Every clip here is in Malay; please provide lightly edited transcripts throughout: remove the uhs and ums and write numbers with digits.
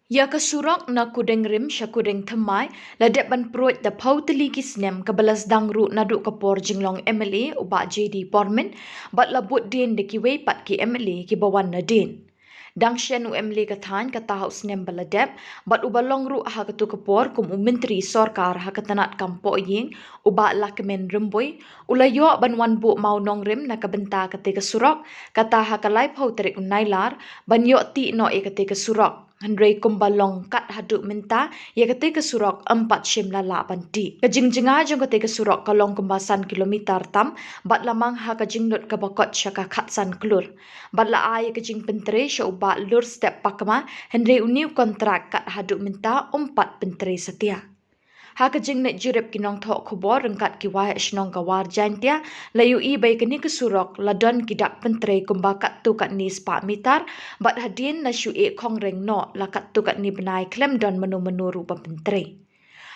Ya kasurok na kudeng rim sya kudeng thamai ladep ban proit da pau teli kisnem kebelas dangru nadu kapor jinglong MLA uba JD Pormin bat labut din de kiwei pat ki MLA ki bawan na din. Dang shen u MLA kathan katahau snem baladep bat ubalong ru ha katu kapor kum u menteri sorkar ha katanat kampo ying uba lakemen remboi ulayo ban wan bu mau nong rim na kabenta kate kasurok kata ha kalai pau terik unailar ban yo ti no e kate kasurok. Hendrai kumbalong kat haduk minta ya ketika surok 4 shim lala banti. Kajing-jinga jong ketika surok kalong kumbasan kilometer tam bat lamang ha kajing lut kabakot syaka katsan kelur. Bat la ay kajing pentere sya uba lur step pakma hendrai uniu kontrak kat haduk minta 4 pentere setia. Ha kajing nek jurep kinong thok khubor rengkat ki wahai shnong kawar jantia layu i bai kini kesurok ladon kidak pentre kumbakat tu kat ni spa mitar bat hadin na syu e khong reng no lakat tu kat ni benai klem don menu-menu rupa pentre.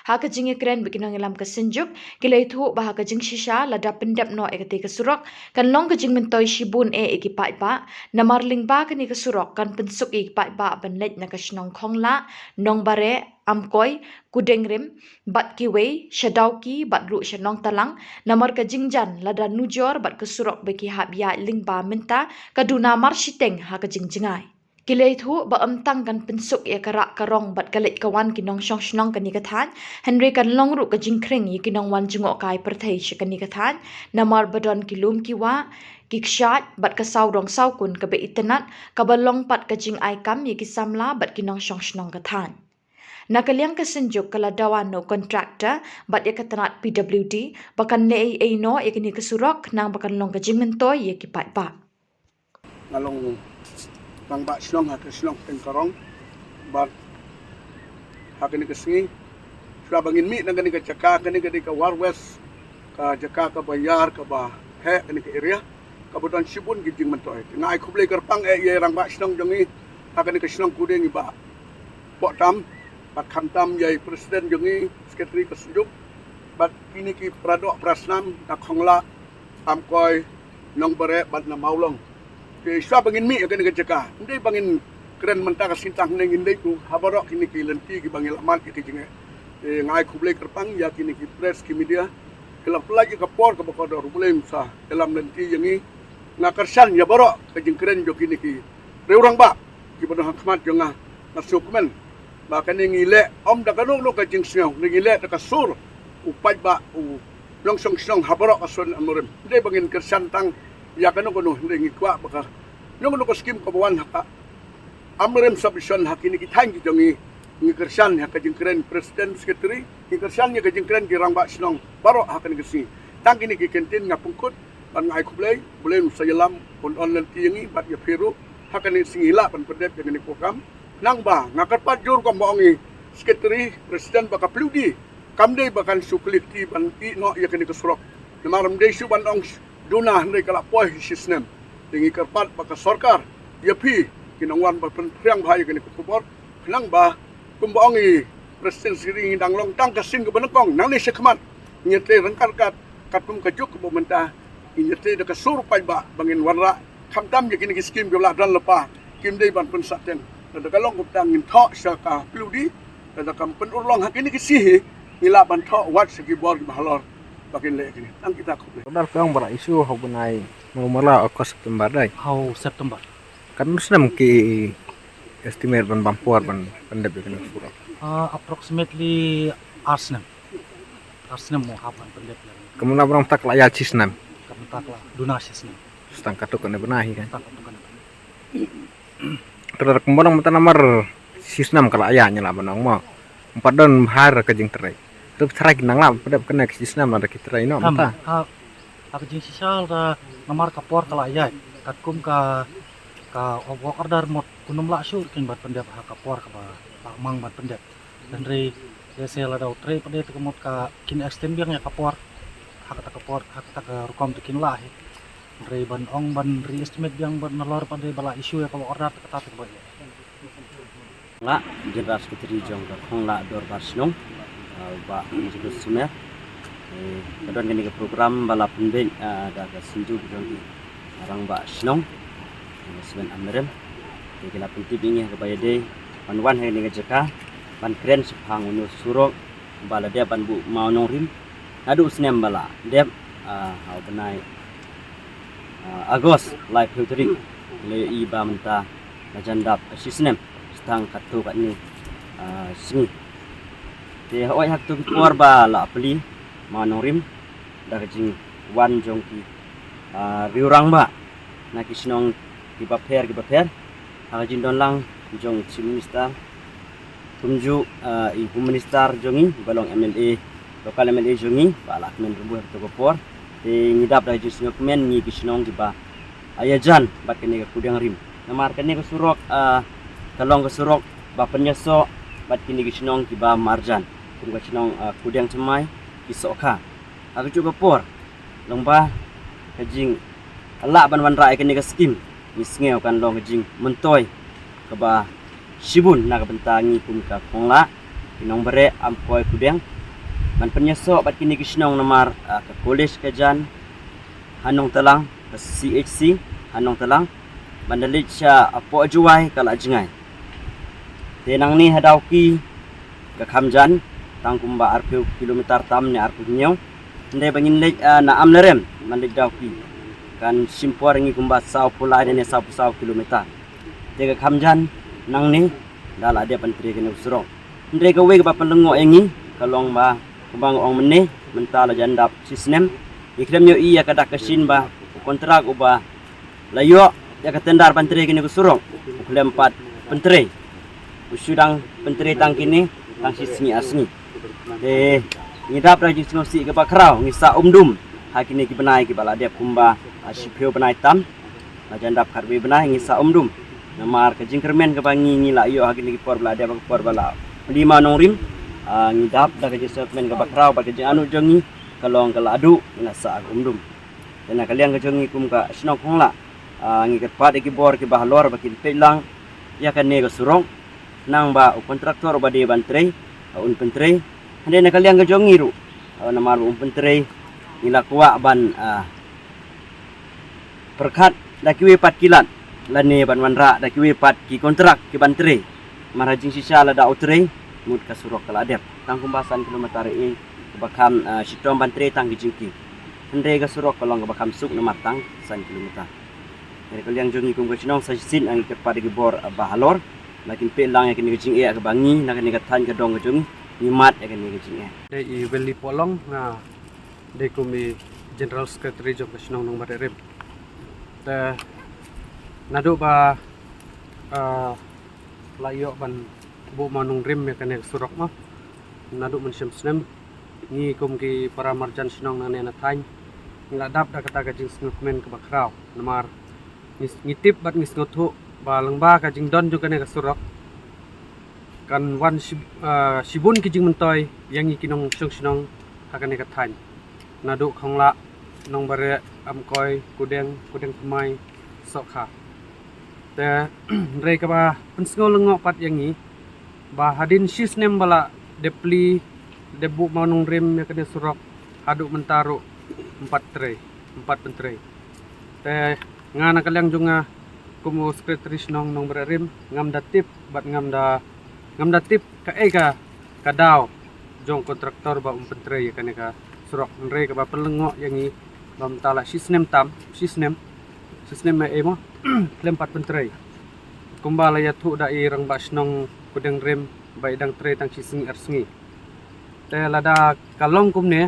Ha kajing keren bikinong ilam kesenjuk kilai thu bah kajing shisha lada pendap no e ketika surok kan long kajing mentoi shibun e ki pai ba namar ling ba kini kesurok kan pensuk e pai ba ban lej na kashnong khongla nong bare amkoi kudeng rim bat kiwei shadauki bat ru shanong talang namar kajing jan lada nujor bat kesurok beki habya ling ba minta kaduna mar shiteng ha kajing jingai. Kilai thu ba amtang kan pensuk ya karak karong bat galit kawan kinong syong shnong kani kathan Henry kan long ru ka jingkring yi kinong wan jungok kai perthai shikani kathan namar badon kilum kiwa kikshat bat kasaw rong saw kun ka be itenat kabalong pat ka jing ai kam yi kisamla bat kinong syong shnong kathan Nakaliang kasenjuk kala dawan no kontraktor bat ya katanat PWD bakan ne ai no ya kini kesurok nang bakan long ka jing mentoy ya kipat ba ngalong nang ba silong ha silong tengkarong bat hakini kesingi sudah bangin mi nang kani ka jaka kani ka war west ka jaka ka bayar ka ba he kani ka area ka bodon sibun gijing mentoy ngai khublei kerpang ye rang ba silong jongi hakini ka silong kudeng ba tam bat khantam ye presiden jongi sekretari kesujuk bat kini ki pradok prasnam ka khongla amkoi nong bare bat na maulong Iswa bangin mi akan kerja, hindi bangin keren mentah kasintang neng hindi tu habarok kini ki lenti ki bangil aman ki jinge, ngai kublai kerpang ya kini ki press ki media, kelap lagi kapor ke bakodor boleh sah dalam lenti yang ini ngakarsan ya barok kejing keren jo kini ki, reurang ba ki bodoh hakmat jonga nasukumen, bahkan yang ile om dah kanung lo kejing siang, yang ile dah kasur upai ba longsong siang habarok asun amurim, hindi bangin kersan tang ya kanu kono ndeng ikwa baka nung ko skim ko bawan haka amrem submission hakini ki thank you jongi ni kersan ha kajing keren presiden sekretari ni kersan ni kajing keren ki rangba snong baro hakan gesi tang kini ki kentin ngapungkut ban ngai kublai boleh sayalam pun online tiyangi bat ya peru hakan ni singila pan pedep dengan ni program nang ba ngakat pat jur ko mongi sekretari presiden baka pludi kamdei bakan suklifti ban i no ya kini kesurok namaram dei su ban ong Duna hendai kalak poy sistem tinggi kerpat baka sorkar yapi kinangwan berpentriang bahaya kini kupor kenang bah kumbaongi presiden siri dang long tang kasin ke benekong nang ni sekmat nyete rengkat katum kajuk ke pemerintah nyete de kasur pai ba bangin warra khamtam je kini skim ke belah dan lepa kim dei ban pensaten dan kalong kuptang ngin thok saka pludi dan kam penurlong hakini kisih ngila ban thok wat segi bor mahalor bakin lek ni ang kita ko Kadar kang bara isu hau benai mula August September dai. Hau September. Kan senam ki estimate ban bampuar ban pendep kena surau. Approximately Arsenal mau hapan pendek lagi. Kemudian orang tak layak cisnam. Kami tak lah donasis ni. Setang katuk kena benahi kan. Tak tu kan. Kadar kemudian mata namar cisnam kalau ayahnya lah benang mau. 4 don har kajing terai. Terus terai nang lah pendep kena cisnam ada kita terai no mata. Aku jing sisal da namar kapor kala ayai. Katkum ka order mot kunum la syur kin bat pendep ha kapor ka ba mang bat pendep. Dan re sela da utre pade te kemot ka kin extend biang ya kapor hak ta ka rukom te kin lah. Re ban ong ban re estimate biang ban nalor pade bala isu ya kalau order te kata te ba. Nga jelas keteri jong ka khong la dor barslong ba jikut semia kadon gini ke program bala pendek ada ke sinju jong orang ba snong seven amrem kila pentip ini ke bayade wan hai ni jaka ban kren sepang unu surok bala dia ban bu mau nongrim adu snem bala dep hau benai Agos live filtering le iba menta najandap sisnem stang katu kat ni sini te oi hak tu kuar ba la peli mau nongrim dah jing wan jong ki riurang ba na kisnong ki baper ha jin don lang jong chief minister tumju i home minister jongi balong MLA lokal MLA jongi ba lak men rubuh to kopor te ngidap da jis men ni kisnong ki ba ayajan bat kene ka kudang rim namar kene ka surok kalong ka surok ba penyeso bat kini kisnong ki ba marjan kum ka kisnong kudang cemai kisokha aku juga por lomba kajing ala ban wan rai kene ka skim ni sngew kan long kajing mentoy ka ba sibun na ka bentangi kum ka kongla kinong bare ampoy kudang man penyeso bat kini kisnong namar ka college ka jan hanong talang ka CHC hanong talang bandalit siya apo juwai kala jingai tenang ni hadauki ka khamjan tangkumba arpeu kilometer tam ni arpu nyau ndai bangin lek na amlerem mandik dauki kan simpor ngi kumba sau pula ne sau kilometer tega khamjan nang ni dala dia pentri kene usrong ndai ka we ka palengo engi kalong ba kumbang ong meneh mentala jandap sisnem ikrem yo iya kada kasin ba kontrak uba layo ya katendar pentri kene usrong uklem 4 pentri usudang pentri tang kini tang sisni asni ngidap rajin ngosi ke bakrau ngisa umdum hakini ki benai ki bala dia kumba sipio benai tam jandap karbi benai ngisa umdum namar ke jingkermen ke bangi ngila iyo hakini ki por bala dia por bala 5 nongrim ngidap da ke jismen ke bakrau ba ke anu jongi kalong kala adu ngasa umdum dana kalian ke jongi kum ka snok hongla ngiket pat ki bor ki bahlor ba ki pelang ya kan ne ke surong nang ba kontraktor ba de bantrei un pentrei hande na kalian ke jongi ru namar pentrei ila kuwa ban perkat da kiwe pat kilat lane ban wanra da kiwe pat ki kontrak ki bantrei marajing sisa la da utrei mud ka surok kala adep tang kumbasan kilometer e bakam sitom bantrei tang kijingki hande ka surok kalong bakam suk namar tang san kilometer dari kalian jongi kum sinong sa sin ang kepada ki bor bahalor lakin pelang yang kini kecing ke bangi nak kini katan ke dong ke jung nimat yang kini kecing Dei i Veli Polong na dei kumi General Secretary jong kasinong nong barerem. Ta nado ba layo ban bu manung rim ya kene surok ma. Nado man snem ni kum ki para marjan sinong na nena thain. Ngadap da kata kajing snukmen ke bakrau. Namar ngitip bat ngisnothu balang ba kajing don juga kene surok. Kan wan sibun kijing mentoy yang ikinong sinong hakane kathan nadu khongla nong bare amkoy kudeng pemai sokha te rei ka ba pensngol lengo pat yang i ba hadin sisnem bala depli debu manung rem ya kene surok hadu mentaru 4 pentrei te ngana kalyang junga kumu sekretaris nong bare rem ngam datip bat ngam datip ka kadaw jong kontraktor ba pentrei ya kane ka surok nre ka ba pelengo yang i bam tala sisnem me emo lem 4 pentrei kumbala ya thu da i rang basnong kudeng rem ba idang tre tang sising ersngi te lada kalong kumne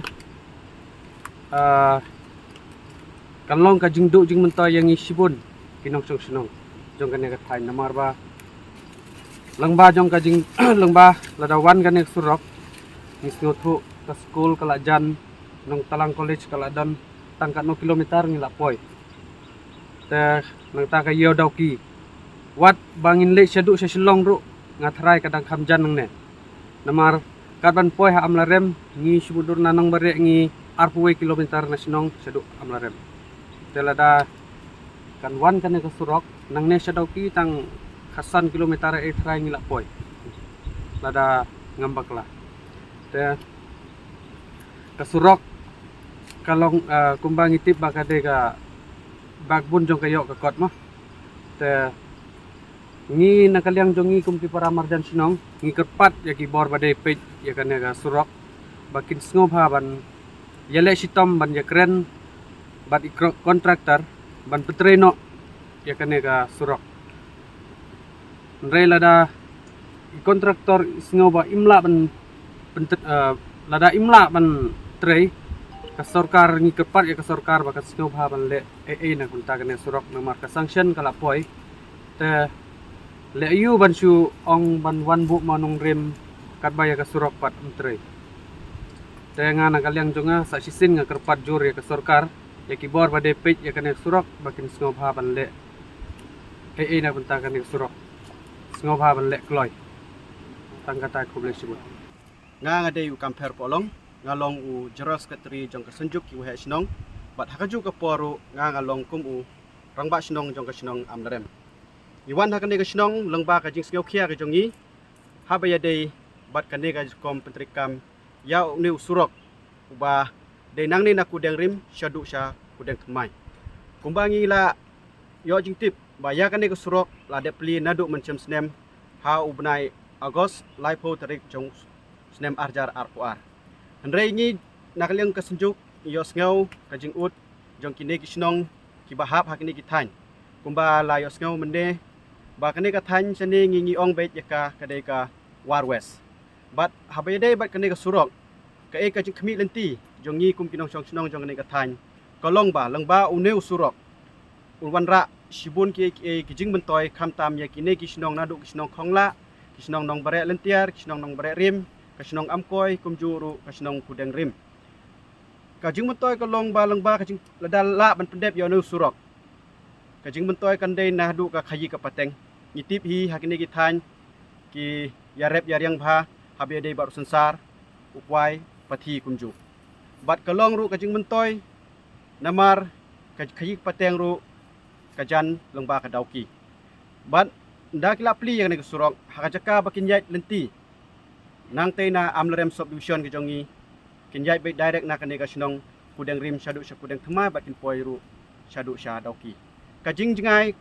kalong ka jingdu jing menta yang i sibun kinong sinong jong kane ka thain namar ba langba jong kajing langba ladawan kan surok ngisnothu ka school kala jan nong talang college kala dan tangkat 0 kilometer ngila poi te nang ta ka yo dauki wat bangin le syadu sa silong ru ngatrai kadang khamjan nang ne namar kaban poi ha amlarem ngi subudur nanong bare ngi arpuwe kilometer na sinong syadu amlarem te lada kan wan kan ka surok nang ne syadauki tang khasan kilometer e try ngila poi lada ngambak lah te kasurok kalong kumbang itip bakade ka bagbun jong kayo ka kot mo te ngi nakaliang jongi kum ki para marjan sinong ngi kerpat ya ki bor badai pej ya kan ga surok bakin sngob ha ban yale sitom ban ya keren bat kontraktor ban petreno ya kan ga surok nrei lada kontraktor sngoba imla ban lada imla ban trei ka sorkar ngi kerpat ya ka sorkar bakat sngob ha ban le na kunta kan surok memar ka sanction kala poi te le ayu ban su ong ban wan bu manung rim kat baya ka surok pat mentre te nga nakaliang jonga sa sisin nga kerpat jur ya ka sorkar ya ki bor bade pej ya kan surok bakin sngob ha ban le na punta kan surok sngob ha ban le kloy tangkata ko ble sibut nga ngade yu kamper polong ngalong u jeros katri jong ka senjuk ki wahe sinong bat hakaju ka poru nga ngalong kum u rangba sinong jong ka sinong amlarem Iwan hakane ka sinong lengba ka jing sngau khia ka jongi habaya dei bat kane ka kom pentrikam ya new surok uba dei nang ni naku deng rim syadu sya kudeng kemai kumbangi la yo jing tip ba ya kane ka surok la de pli nadu mencem snem ha ubnai agos laipo tarik jong snem arjar arpuar andrei ni nakaliang ka senjuk yo sngau ka jing ut jong kine ki sinong ki bahap hakane ki thain kumba la yo sngau mende ba kane ka than sene ngi ong bet yaka kadai ka warwes bat habede bat kane ka surok ka e ka jing khmi lenti jongi kum kinong song snong jong kane ka than kolong ba lengba uneu surok unwanra sibun ki ki jing bentoy kham tam ya kine ki snong nadu ki snong khongla ki snong nong bare lentiar ki snong nong bare rim ka snong amkoi kum juru ka snong kudeng rim ka jing bentoy kolong ba lengba ka jing ladal la ban pendep yo nu surok ka jing bentoy kan dei nah du ka khayi ka pateng ngitip hi hakini ki than ki yarep yaryang bha habi dei baru sensar upwai pathi kumju bat kalong ru ka jing bentoy namar ka khayi pateng ru ka jan lengba ka dauki bat nda kila pli yang ne surok hakajaka bakin yait lenti nang te na amlarem subdivision ki jongi kin yait be direct na kane ka sinong kudeng rim syadu sya kudeng thema bakin poi ru syadu sya dauki kajing jengai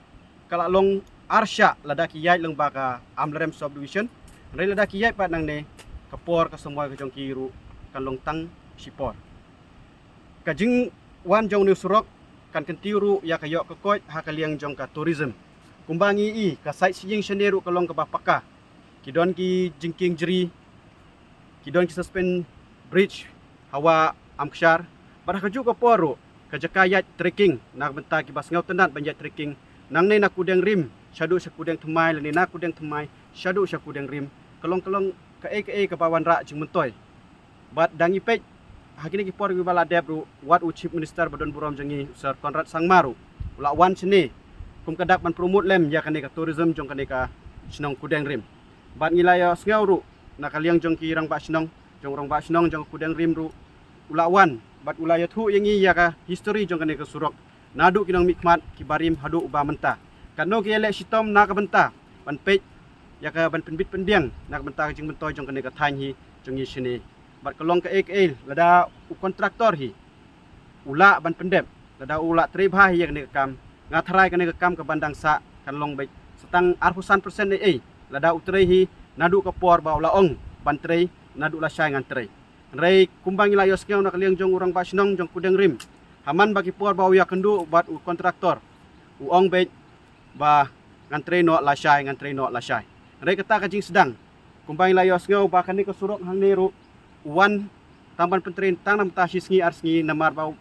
kala long arsya lada ki yai leng baka amlarem subdivision rei lada ki yai pat nang ne kapor ka semua ka jong kiru kan long tang sipor kajing wan jong ni surok kan kentiru ya kayok ka koi ha kaliang jong ka tourism kumbangi i ka site siying seneru ka long ka bapaka kidon ki jingking jeri kidon ki suspend bridge hawa amkshar baraka juga poru kajakayat trekking nak benta ki bas ngau tenat banjat trekking nang ne nak kudeng rim syadu syakudeng themai lani nak kudeng themai syadu syakudeng rim kelong-kelong ke ka bawan ra jing mentoy bat dangi pej hakini ki por wi bala deb ru wat u chief minister badon burom jangi Sir Konrad Sangmaru ula wan sini kum kadak ban promote lem ya kane ka tourism jong kane ka sinong kudeng rim bat ngilaya sngau ru nakaliang jong ki rang ba sinong jong rang ba sinong jong kudeng rim ru ula wan bat ulaya thu yang i ya ka history jong kane ka surok nadu kinong mikmat ki barim hadu uba menta kano ki ele sitom na ka benta ban pej ya ka ban penbit pendiang na ka benta jing bentoy jong kane ka than hi jong i sini bat kolong ka lada u kontraktor hi ula ban pendep lada ula trebha hi kane ka kam ngatharai kane ka kam ka bandang sa kan long bai setang arpusan persen lada utrei hi nadu ka por ba ula ong ban trei nadu la syai ngan trei rei kumbang ila yos ngau nakaliang jong urang ba sinong jong kudeng rim haman bagi por ba ya kendu bat u kontraktor u ong bet ba ngantre no la syai ngantre no la syai rei kata ka jing sedang kumbang ila yos ngau ba kani ka surok hang neru wan tamban pentrin tang nam ta sisngi arsngi namar bau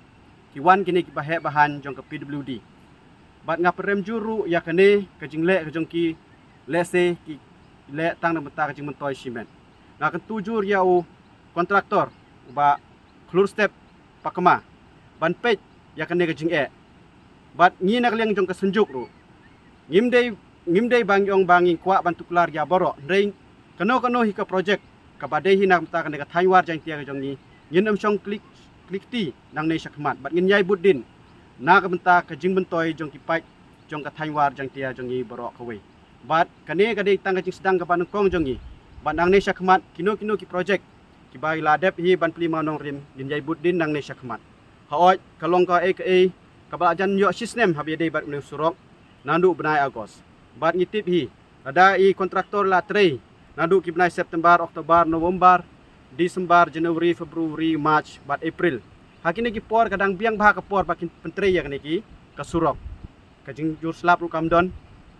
ki wan kini ki bahe bahan jong ka PWD bat ngaprem juru ya kane ka jing le ka jong ki lese ki le tang nam ta ka jing mentoy simen ngakan tujur ya u kontraktor ba klur step pakema ban pej ya kane ka jing bat ngi nak liang jong ka senjuk ru ngimdei bang yong bangi kwa ban tuklar ya boro rei kano hi ka project ka badai hi nak ta kane ka thaiwar jang tia ka jong ni ngin am song klik ti nang nei sakmat bat ngin yai budin na ka benta ka jing bentoy jong ki pai jong ka thaiwar jang tia jong ni boro ka we bat kane ka dei tang ka jing sedang ka ban kong jong ni bat nang nei sakmat kino ki project ki bai ladep hi ban pli manong rim ngin yai budin nang nei sakmat haoi kalong ka ka ba jan yo system habi dei bat ne surok nandu benai agos bat ngitip hi Ada i kontraktor la trei nadu ki benai September, Oktober, November, Desember, Januari, Februari, March, bat April. Hakini ki por kadang biang bah ka por pakin pentrei ya ki ka surok. Kajing jur slap ru kamdon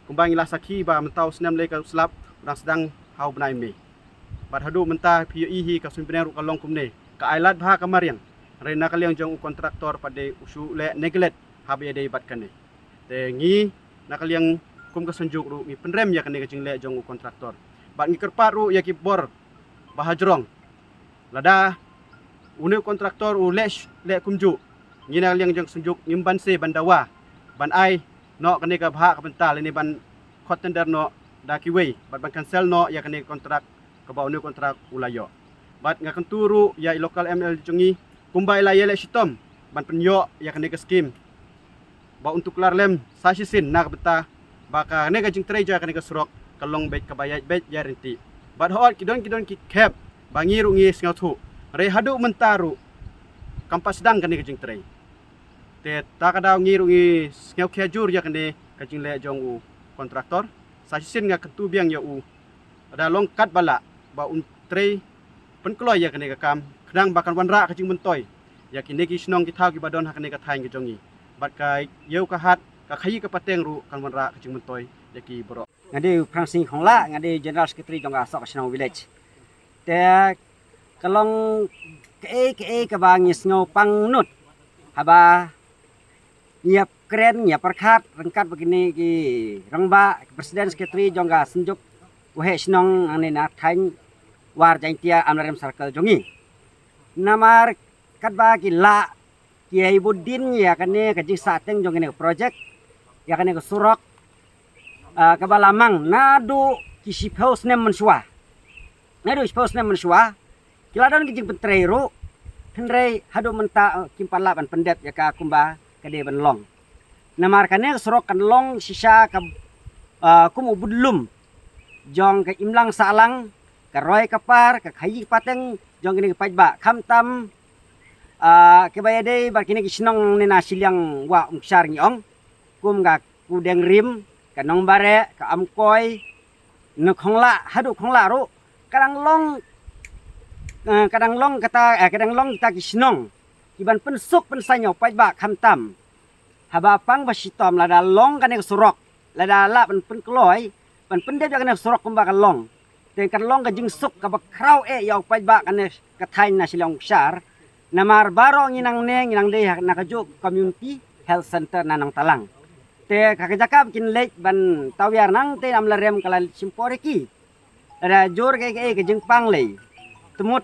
kumbang ilah saki ba mentau senam le ka slap udang sedang hau benai me. Bat hadu mentah PUI hi ka sumbener ru kalong kumne. Ka ailat bah ka mariang. Rena kaliang jong kontraktor pada usu le neglect habi ade bat kane. Te ngi nakaliang kum ka sunjuk ru ngi penrem ya kane kajing le jong kontraktor. Bat ngi kerpat ru ya ki bor bahajrong. Lada unu kontraktor u le kumju. Ngi nakaliang jong sunjuk ngimban se bandawa. Ban ai no kane ka bah ka bental ini ban contender no daki wei. Bat ban cancel no ya kane kontrak ka ba unu kontrak ulayo. Bat ngakan turu ya local ML jongi kumbai la yele shitom ban penyo ya kane ka skim ba untuk kelar lem sasisin nak beta baka ne ka jing treja kane ka surok kalong bet ka bayat bet yarinti bat hot kidon ki cap bangiru ngi ngau re hadu mentaru kampas sedang kane ka jing tre te ta kada ngiru ngi ngau khajur ya kane ka jing le jong u kontraktor sasisin nga ketu biang ya u ada long kat bala ba un tre penkloy ya kane ka kam kadang bahkan wanra kacing mentoy ya kini ki senong ki thau ki badon hakane ka thain ki jongi bat ka yeu ka hat ka khayi ka pateng ru kan wanra kacing mentoy ya ki boro ngade Francine Khongla ngade General Secretary jong asok Senong Village te kalong ke ba ngis ngau pangnut haba nyiap keren nyiap perkat rengkat begini ki rangba Presiden Secretary jong ga senjuk wahe Senong ane na thain war jaintia amlarem circle jongi namar kadba ki la Kiai Budin ya kane ka jing sateng jong kene project ya kane ka surok ka balamang nadu ki siphaus nem mensua nadu siphaus nem mensua kiladon ki jing pentrero henrei hadu menta kimpala ban pendet ya ka kumba kade ban long namar kane surok kan long sisa ka kum ubudlum jong ka imlang salang ka roy kapar ka khayi pateng jong kini pajba kamtam kebayade bakini kisnong ni nasilyang wa umsar ngiong kum ga kudeng rim kanong bare ka amkoy no khongla hadu khongla ro kadang long kita kisnong kiban pensuk pensanyo pajba kamtam haba pang basitom lada long kane surok lada la penkloy ban pendep kane surok kumba ka long te kan long ka jing suk ka bakraw yaw pajba kane kathain na silang syar namar baro nginang de nakajuk community health center nanang talang te kakajakap kin lek ban tawyar nang te amlarem kala simporeki ada jor ke jing panglei temut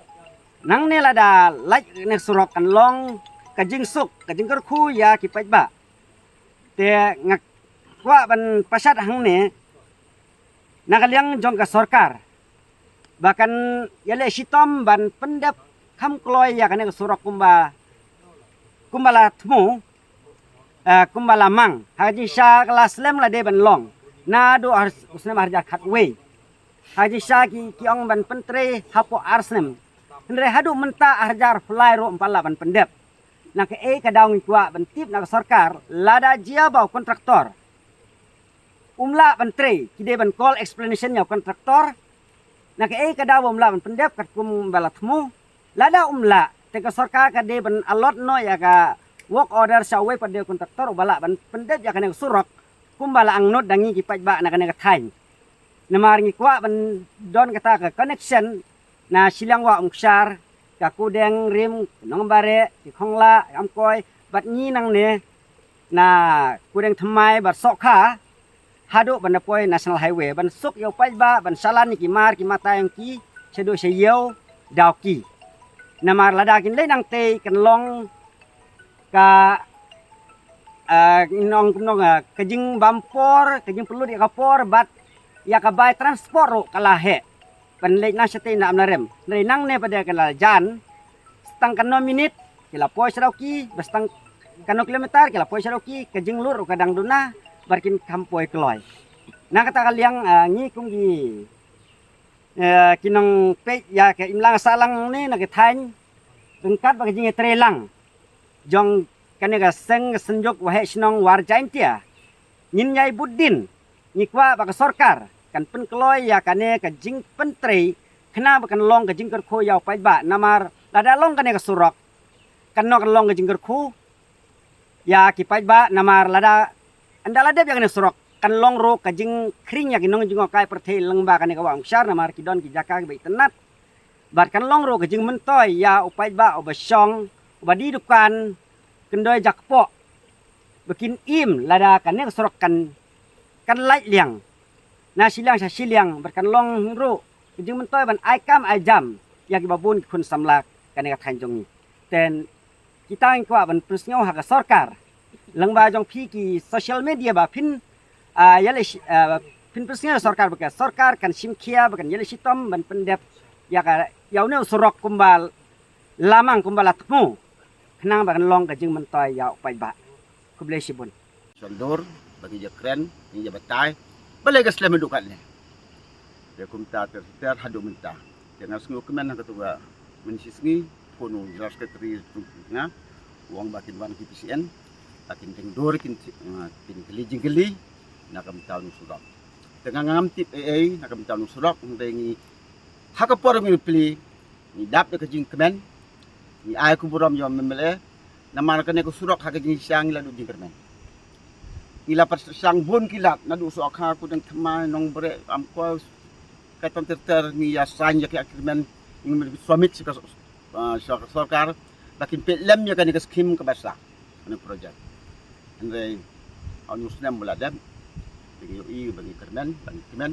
nang ne lada lek ne surok kan long ka jing suk ka jing kerku ya ki pajba te ngak kwa ban pasat hang ne nakaliang jong ka sarkar bahkan yale sitom ban pendap kam kloy ya kane surok kumbala tmu kumbala mang haji sha kelas lem la de ban long na do usne marja khatwe haji sha ki ong ban pentre hapo arsnem andre hadu menta arjar fly ro empala ban pendap na ke kadaung kwa ban tip na sarkar lada jia bau kontraktor umla ban tre ki de ban call explanation ya kontraktor na ke kadaw umla ban pendap kat kum balatmu lada umla te ka sarkar ka de ban alot no ya ka work order sawe pada kontraktor bala ban pendap ya kana surok kum bala ang not dangi ki pajba na kana ka thain namar ngi kwa ban don kata ka connection na silang wa umksar ka kudeng rim nong bare ki khongla amkoy bat ngi nang ne na kudeng thamai bat sokha hadu ban poi national highway ban suk yo pajba ban salan ki mar ki mata yang ki sedo seyau dauki namar ladakin le nang te kan long ka inong kejing bampor kejing perlu di kapor bat ya ka bay transport ro kalahe panlek na sete na amlarem dari nang ne pada kala jan stang kano minit kila poi sarauki bastang kano kilometer kila poi sarauki kejing lur kadang duna barkin kampoi kloy na kata kaliang ngi kung gi kinong pe ya ke imlang salang ni na kethain tungkat bagi jing trelang jong kanega seng senjuk wahe snong war jaintia nyin yai budin nikwa baka sarkar kan pen kloy ya kane ka jing pentrei kena bakan long ka jingker ko ya pai ba namar lada long kane ka surok kan nok long ka jingker ko ya ki pai ba namar lada andala de yang surok kan long ro ka jing kring ya kinong jing kai perthei leng ba kane ka wang syar namar ki don ki jaka ki tenat bat kan long ro ka jing mentoy ya upai ba obasyong obadi dukan kendoi jakpo bikin im lada kane ka surok kan light liang na silang sa silang berkan long ro jing mentoy ban ai kam ai jam ya ki babun kun samlak kane ka thanjong ni ten kita ang kwa ban prisngau ha ka sarkar lang ba jong phi ki social media ba phin yale phin prisngau sarkar ba ka sarkar kan simkhia ba kan yale sitom ban pendep ya ka yaune surok kumbal lamang kumbal atmu kenang ba kan long ka jing mentoy ya upai ba kublai sibun Sandur bagi je keren ni je batai balai ka selamat dukat ni dia kumta ter hadu minta dengan sengu kemen ka tuga mensisngi kono jelas sekretari na uang bakin wan KPCN bakin tengdor kin keli jingkeli nak tahun surak dengan ngam tip AA nak tahun surak ndengi hakapor mi pli ni dap de jing kemen ni ai ku buram yo memele namar kane ku surak hak jing siang la du jing kemen ila pas sang bun kilat na du so akha ku deng thmai nong bre am ko kaitan ter ni ya sanya ki agreement ingin summit sa sarkar bakin pelem ya kan skim ke basa ana projek andre anu senam buladam bagi UI bagi kermen bagi kimen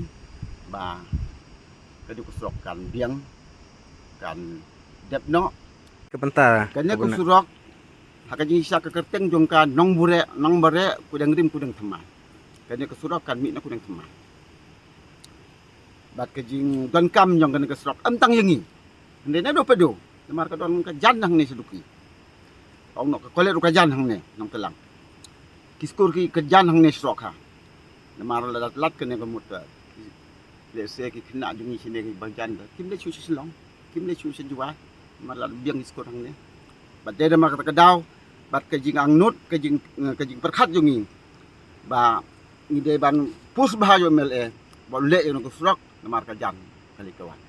ba kadu kusrokan biang kan depno Kepentar. kan ne kusrok hakaji isa ke kerteng jongkan nong bare kudang rim kudang teman kan ne kusrok kan mi na kudang teman bat kejing don kam jong kan kusrok antang yengi ndene do pedo namar ka don ka jan hang ni seduki au no ka kole ru ka jan hang ni nong telang kiskur ki ka jan hang ni srok ha namar la lat ka ne ka mut le se ki khna jungi sine ki bang jan kim le chu silong kim le chu sejuwa mar la biang kiskur hang ni bat de namar ka daw bat ka jing ang nut ka jing perkhat jungi ba ni de ban pus bahayo mle ba le yo ko srok namar ka jan kali kawan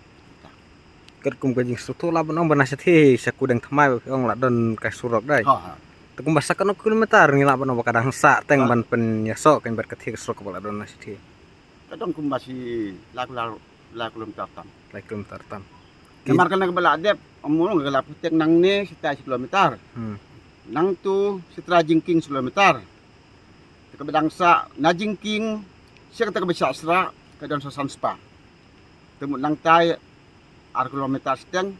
Ket kum ka jing struktur laban ong banasa thi sa kudang thmai ong la don ka surok dai ha tekum basa kan kilometer ngi laban ong kadang sa teng ban pen yaso kan ber kathi surok bala don nasi thi kadang kum masih lakulum tartam lai kilometer tam namar ka bala adep amulong ka laputek nang ne sita kilometer nang tu sitra jingking kilometer ka bedang sa na jingking sia ka bisa sra ka don sa sanspa temu nang tai ar kilometer seteng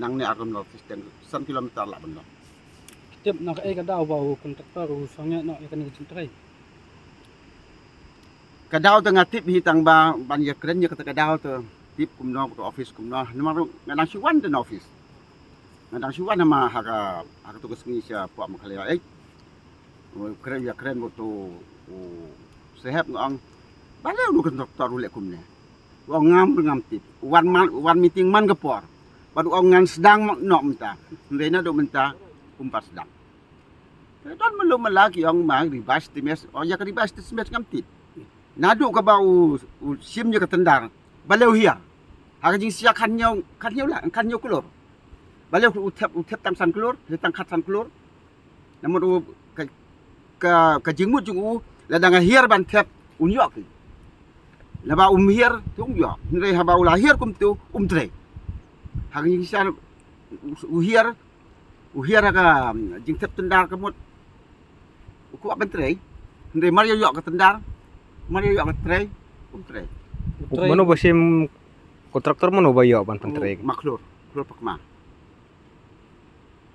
nang ne ar kilometer seteng 1 kilometer la benar Tip nak ka daw ba kontraktor usangnya no ikan jing trai. Kadao tengah tip hitang ba banyak keren ya kata kadao tu tip kumno ke office kumno namar ngadang siwan den office ngadang siwan nama haka tugas ni sia puak makhalaya keren ya keren moto sehab ngong bale lu kontraktor ulek kumne wong ngam tip one meeting man kepor badu ong ngan sedang nok menta ndena do menta kumpas sedang don melu melaki ong mang ribas times oh ya ribas times ngam tip nadu ka ba sim nya ka tendar baleu hiar haka jing sia kan nyau kulur baleu uthep tam san kulur tang khat san kulur namun ka jingmut jung ladang hiar ban thep unyok laba hiar tu unyok nre haba ula hiar kum tu tre haka jing sia hiar ka jing thep tendar kamut ku ban tre nre mario yok ka tendar Mari yo tre. Mano ba sim kontraktor mano ba yo ban pentre Maklur pakma.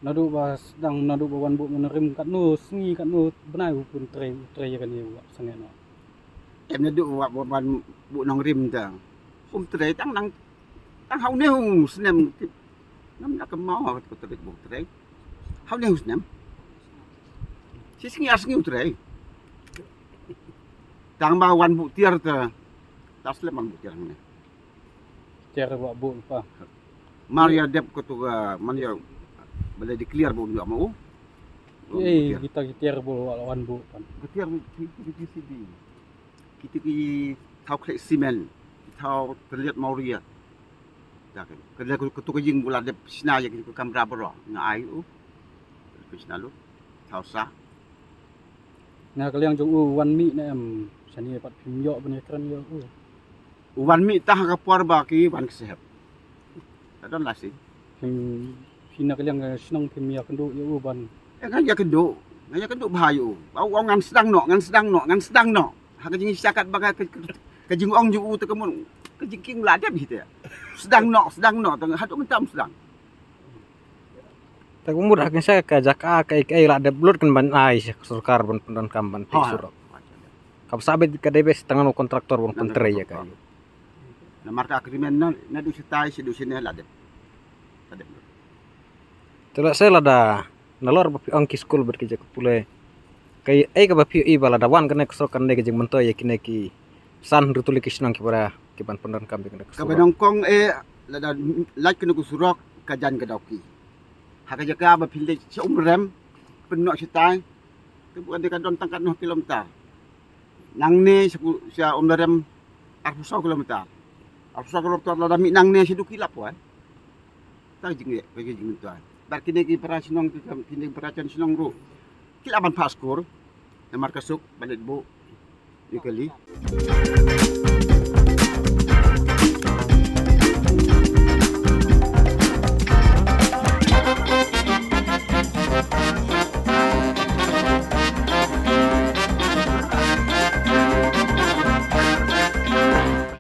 Nadu ba sedang nadu ba wan bu menerim kat nu sengi kat nu benai pun trai kan ye sange no. Em nadu wa ban bu nong rim ta. Tre tang hau neu senem nam nak mau ko tre bu tre. Hau neu senem. Si sengi tre. Tang ba wan bu tiar ta tas le man bu tiar ne Tiar ba bu pa. Maria dep ko tu Maria boleh declare bu yo mau Kita tiar bu wan bu pan. tiar kita ki tau kle simen thau terlihat Mauria. Tak kan. Kerja kutu kejing bulan de sina ya ke kamera bro. Ngai u. Sina lu. Thau sa. Nga kaliang jong wan mi na em sani pat phim yo bane kran yo Wan mi tah ka puar ba ki wan kesehab. Tak lah sih. phim na kaliang sinong phim ya kendu yo ban Kan ya keduk bahayu. Au ngan sedang no. Ha kejing syakat bagai kejing ong ju tu kemun. Kejing king ladap gitu ya. Sedang no tengah haduk mentam sedang. Tak umur akan saya ke jaka kai la de blur kan ban ai surkar ban pendan kamban pi surok. Kap sabit ka debes tangan kontraktor ban pentre ya kai. Na marka agreement na du sitai si du sini ladap. Ladap. Tela saya lada nalor bapi angki school berkerja pule. Kai ka bapi i bala dawan kan eksro kan de jeng mento ya kine ki san rutuli kisnang ki para ki ban pendan kambi kan. Ka benongkong lada like kena surok kajan kedauki. Hak jaga ba pilih si umrem penok sitai. Tu bukan dekat don tangkat 0 kilometer. Nang ni sia umrem 400 kilometer. 400 kilometer lada mi nang ni si dukilap wan. Tak jing bagi jing tuan. Bar kini ki para sinong kini para chan sinong ru. Kilaban paskur. Namar kasuk balik bu. Dikali.